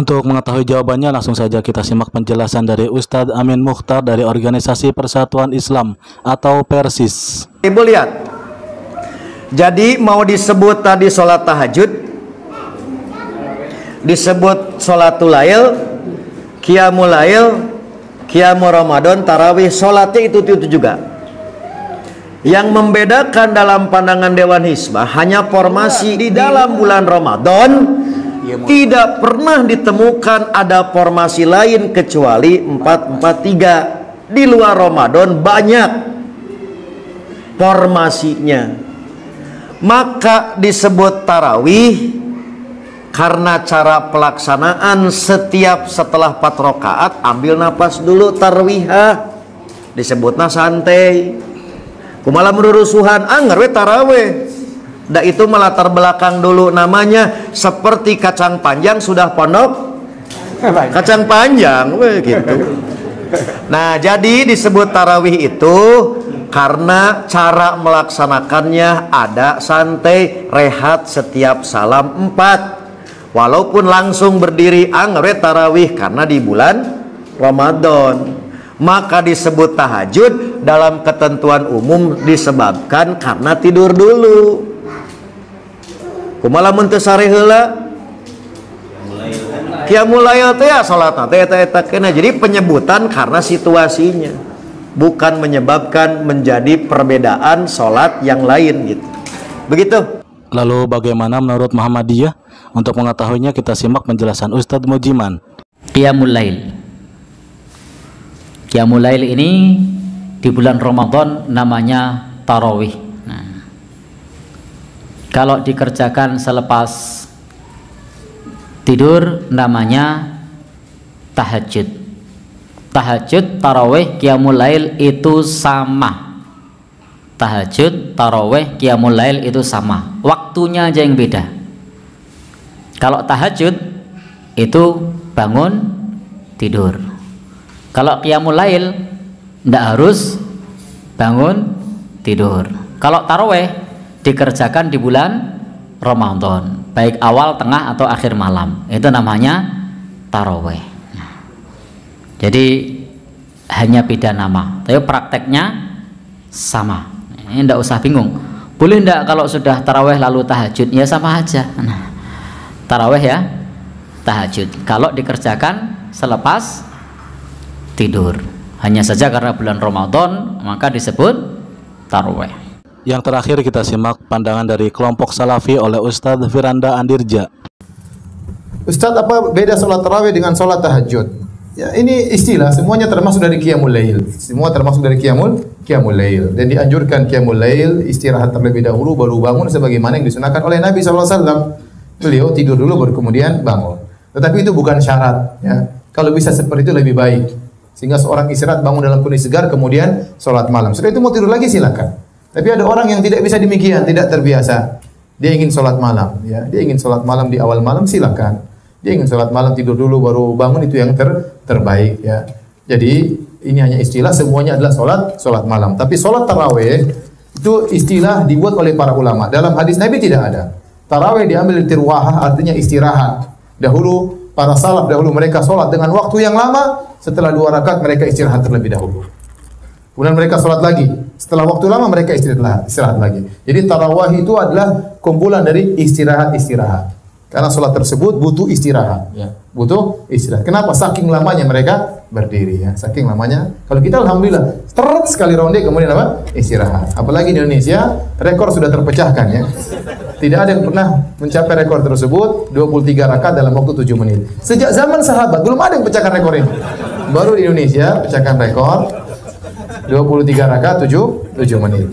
Untuk mengetahui jawabannya, langsung saja kita simak penjelasan dari Ustadz Amin Mukhtar dari Organisasi Persatuan Islam atau Persis. Ibu lihat, jadi mau disebut tadi sholat tahajud, disebut sholatul lail, qiyamul lail, qiyamul Ramadan, tarawih, sholatnya itu juga. Yang membedakan dalam pandangan Dewan Hizbah hanya formasi di dalam bulan Ramadan. Tidak pernah ditemukan ada formasi lain kecuali 443. Di luar Ramadan banyak formasinya. Maka disebut tarawih karena cara pelaksanaan setiap setelah 4 rakaat ambil napas dulu tarwihah. Disebutnya santai. Kumaha merurusuhan anggar we tarawih. Da itu melatar belakang dulu, namanya seperti kacang panjang sudah pondok kacang panjang gitu. Nah, jadi disebut tarawih itu karena cara melaksanakannya ada santai, rehat setiap salam 4. Walaupun langsung berdiri anggar tarawih karena di bulan Ramadan. Maka disebut tahajud dalam ketentuan umum disebabkan karena tidur dulu. Kumaha mun teu sare heula? Qiyamul lail teh ya salatna teh eta kena. Jadi penyebutan karena situasinya, bukan menyebabkan menjadi perbedaan salat yang lain gitu. Begitu. Lalu bagaimana menurut Muhammadiyah? Untuk mengetahuinya kita simak penjelasan Ustadz Mujiman. Qiyamul lail. Qiyamul lail ini di bulan Ramadan namanya tarawih. Kalau dikerjakan selepas tidur namanya tahajud. Tahajud, tarawih, qiyamul lail itu sama. Tahajud, tarawih, qiyamul lail itu sama. Waktunya aja yang beda. Kalau tahajud itu bangun tidur. Kalau qiyamul lail tidak harus bangun tidur. Kalau tarawih dikerjakan di bulan Ramadan, baik awal, tengah, atau akhir malam, itu namanya tarawih. Jadi hanya beda nama, tapi prakteknya sama. Ini tidak usah bingung. Boleh tidak kalau sudah tarawih lalu tahajud? Ya sama aja. Nah, tarawih ya tahajud kalau dikerjakan selepas tidur. Hanya saja karena bulan Ramadan maka disebut tarawih. Yang terakhir kita simak pandangan dari kelompok Salafi oleh Ustadz Firanda Andirja. Ustadz, apa beda sholat tarawih dengan sholat tahajud? Ya, ini istilah, semuanya termasuk dari qiyamul lail. Semua termasuk dari qiyamul lail. Dan dianjurkan qiyamul lail, istirahat terlebih dahulu baru bangun sebagaimana yang disunahkan oleh Nabi SAW. Beliau tidur dulu baru kemudian bangun. Tetapi itu bukan syarat. Ya. Kalau bisa seperti itu lebih baik. Sehingga seorang istirahat bangun dalam kondisi segar kemudian sholat malam. Setelah itu mau tidur lagi silakan. Tapi ada orang yang tidak bisa demikian, tidak terbiasa. Dia ingin sholat malam, ya. Dia ingin sholat malam di awal malam, silakan. Dia ingin sholat malam tidur dulu baru bangun, itu yang terbaik, ya. Jadi ini hanya istilah, semuanya adalah sholat malam. Tapi sholat tarawih itu istilah dibuat oleh para ulama. Dalam hadis Nabi tidak ada. Tarawih diambil dari tirwahah, artinya istirahat. Dahulu para salaf mereka sholat dengan waktu yang lama. Setelah 2 rakaat mereka istirahat terlebih dahulu. Kemudian mereka sholat lagi. Setelah waktu lama mereka istirahat lagi. Jadi tarawih itu adalah kumpulan dari istirahat-istirahat. Karena sholat tersebut butuh istirahat. Ya. Butuh istirahat. Kenapa? Saking lamanya mereka berdiri. Ya. Saking lamanya. Kalau kita alhamdulillah teret sekali ronde kemudian apa? Istirahat. Apalagi di Indonesia rekor sudah terpecahkan ya. Tidak ada yang pernah mencapai rekor tersebut 23 rakaat dalam waktu 7 menit. Sejak zaman sahabat belum ada yang pecahkan rekor ini. Baru di Indonesia pecahkan rekor 23 rakaat 7 menit.